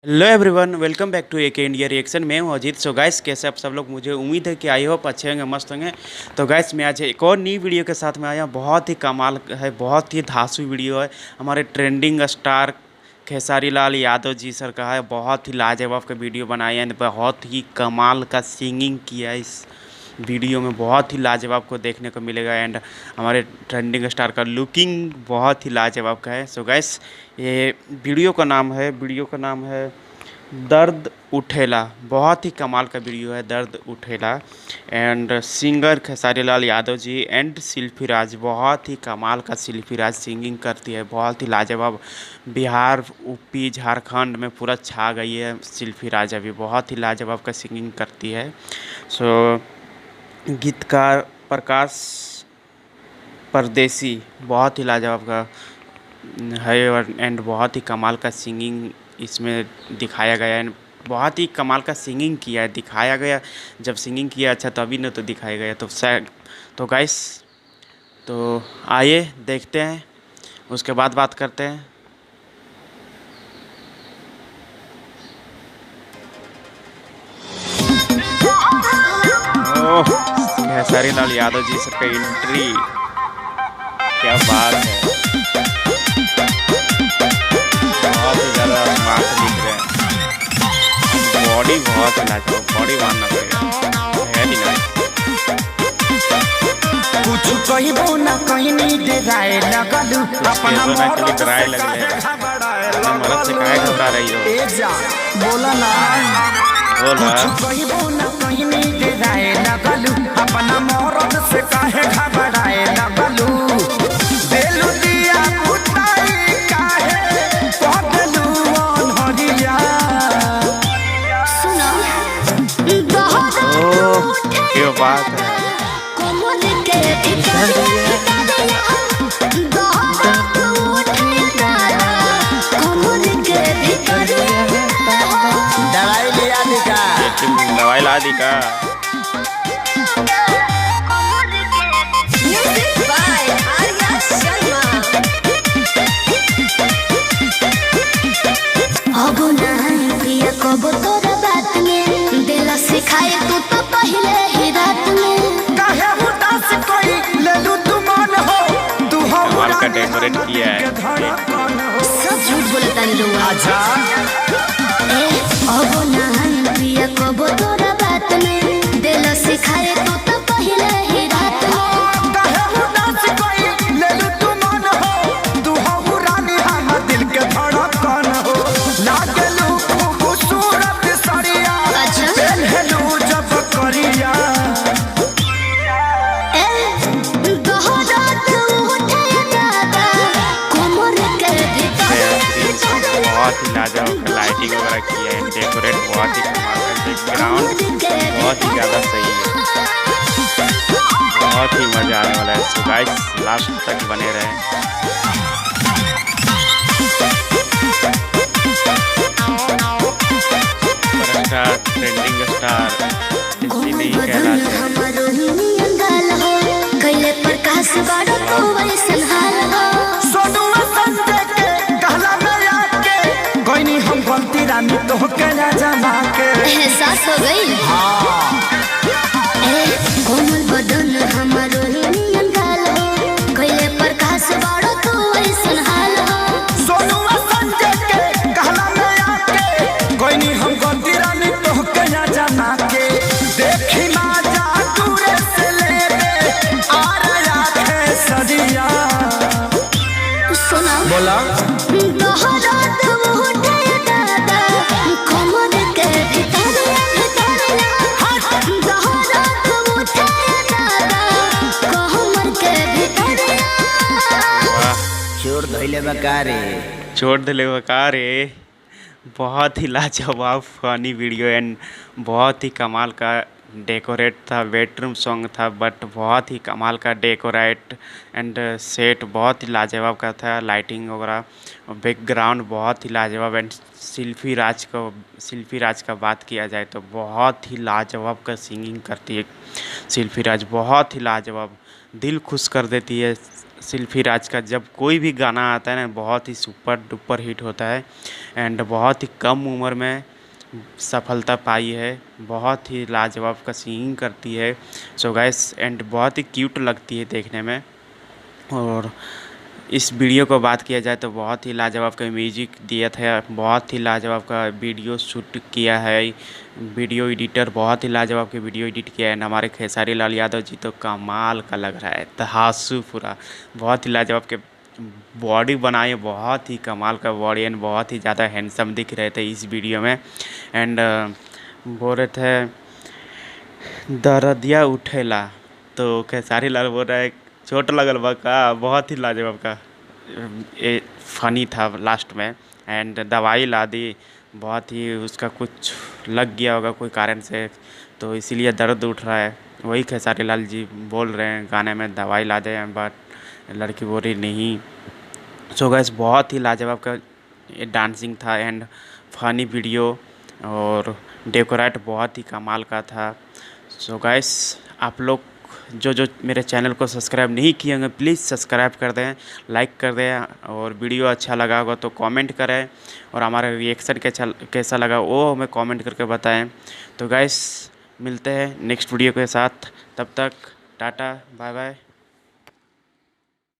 Hello everyone, welcome back to AK India reaction. मैं हूं Ajit. So guys, कैसे आप सब लोग? मुझे उम्मीद है कि आई होप अच्छे होंगे, मस्त होंगे। तो गाइस, मैं आज एक और नई वीडियो के साथ में आया। बहुत ही कमाल है, बहुत ही धांसू वीडियो है। हमारे ट्रेंडिंग स्टार खेसारी लाल यादव जी सर का है। बहुत ही लाजवाब का वीडियो बनाया है, बहुत ही कमाल का सिंगिंग किया है इस वीडियो में। बहुत ही लाजवाब को देखने को मिलेगा। एंड हमारे ट्रेंडिंग स्टार का लुकिंग बहुत ही लाजवाब का है। सो गाइस, ये वीडियो का नाम है दर्द उठेला। बहुत ही कमाल का वीडियो है, दर्द उठेला। And singer Khesari Lal Yadav ji and Shilpi Raj, बहुत ही कमाल का शिल्पी राज सिंगिंग करती है, बहुत ही लाजवाब। बिहार, यूपी, झारखंड में पूरा छा गई है शिल्पी राज, अभी बहुत ही लाजवाब का सिंगिंग करती है। सो गीतकार प्रकाश परदेसी बहुत ही लाजवाब का है। और एंड बहुत ही कमाल का सिंगिंग इसमें दिखाया गया है। बहुत ही कमाल का सिंगिंग किया है, दिखाया गया। जब सिंगिंग किया अच्छा तभी न तो दिखाया गया। तो शायद तो गाइस, तो आइए देखते हैं, उसके बाद बात करते हैं। ओह, खेसारी लाल यादव जी सर का एंट्री, क्या बात है। बहुत ही ज़्यादा स्मार्ट दिख रहे हैं। बॉडी बहुत ही लाजवाब, बॉडी मानना पड़ेगा, है नहीं ना। कुछ कहिबो ना कहनी डराए लगलू अपना मरद से काहे घबरा रही हो? ए जा बोला ना बोला। कुछ कहिबो ना कहनी डराए लगलू अपना मरद से काहे घबराए लगलू देलू दिया पुताई काहे पगलू अनहरिया सुना ओह, क्या बात है। दवाई लिया दिखा दवाई ला दी का? अब नहीं पिया कब तोरा बात में दिला सिखाए तू तो पहले ही रात में काहे उदास कोई लेलू तू मन हो तू कमाल हमरा का डेकोरेट किया है। सब झूठ बोलता नहीं लोग। आजा अब नहीं पिया कब तोरा बात में दिला सिखाए तू तो पहले ही रात में काहे उदास कोई लेलू तू मन हो तू हमरा निहाल दिल के धड़कन हो लागलू खूबसूरत सरिया अच्छा। पहनलू जब करिया दोहरात उठे दादा कोमर के भीतर बहुत ही लाजवाब का लाइटिंग वगैरह किया है, डेकोरेट बहुत ही कमाल का। बैकग्राउंड बहुत ही ज़्यादा सही है, बहुत ही मज़ा आने वाला है। सो गाइस, लास्ट तक बने रहें। सुपरस्टार, ट्रेंडिंग स्टार, इसी नहीं कहलाते हैं। प्रकाश बारो तो वैसन हाल हो सोनुआ संजय के कहला में आके कोई हम गलती रानी तो कहला जमा के एहसास हो गई। कोमल बदन हमारो हिनियन गाल हो कैले प्रकाश बारो तो वैसन हाल हो सोनुआ संजय के कहला में आके कोई हम गलती रानी तो कहला जमा के देखी ना जा दूरे से ले दे आ रहा है सदिया सुना बोला दोहरात उठे दादा कोमर के भीतर दोहरात उठे दादा कोमर के भीतर वाह, चोर धइले बकारे छोड़ दे ले बका रे। बहुत ही लाजवाब फनी वीडियो एंड बहुत ही कमाल का डेकोरेट था। बेडरूम सॉन्ग था, बट बहुत ही कमाल का डेकोरेट एंड सेट बहुत ही लाजवाब का था। लाइटिंग वगैरह, बैकग्राउंड बहुत ही लाजवाब। एंड शिल्पी राज का बात किया जाए तो बहुत ही लाजवाब का सिंगिंग करती है शिल्पी राज, बहुत ही लाजवाब, दिल खुश कर देती है शिल्पी राज का जब कोई भी गाना आता है ना बहुत ही सुपर डुपर हिट होता है एंड बहुत ही कम उम्र में सफलता पाई है। बहुत ही लाजवाब का सिंगिंग करती है सो गाइस एंड बहुत ही क्यूट लगती है देखने में। और इस वीडियो को बात किया जाए तो बहुत ही लाजवाब का म्यूजिक दिया था, बहुत ही लाजवाब का वीडियो शूट किया है, वीडियो एडिटर बहुत ही लाजवाब के वीडियो एडिट किया है। हमारे खेसारी लाल यादव जी तो कमाल का लग रहा है, तहासु पूरा बहुत ही लाजवाब के बॉडी बनाए, बहुत ही कमाल का बॉडी एंड बहुत ही ज़्यादा हैंडसम दिख रहे थे इस वीडियो में। एंड बोल रहे थे दरदिया उठेला तो खेसारी लाल बोल रहा है चोट लगल बा का, बहुत ही लाजवाब का ये फनी था लास्ट में। एंड दवाई ला दी, बहुत ही उसका कुछ लग गया होगा कोई कारण से तो इसीलिए दर्द उठ रहा है, वही खेसारी लाल जी बोल रहे हैं गाने में दवाई ला दे, बट लड़की बोल रही नहीं। सो गाइस बहुत ही लाजवाब का ये डांसिंग था एंड फनी वीडियो और डेकोरेट बहुत ही कमाल का था। सो गाइस आप लोग जो मेरे चैनल को सब्सक्राइब नहीं किए होंगे प्लीज़ सब्सक्राइब कर दें, लाइक कर दें और वीडियो अच्छा लगा होगा तो कमेंट करें और हमारा रिएक्शन कैसा लगा वो हमें कमेंट करके बताएं। तो गाइस मिलते हैं नेक्स्ट वीडियो के साथ, तब तक टाटा बाय बाय।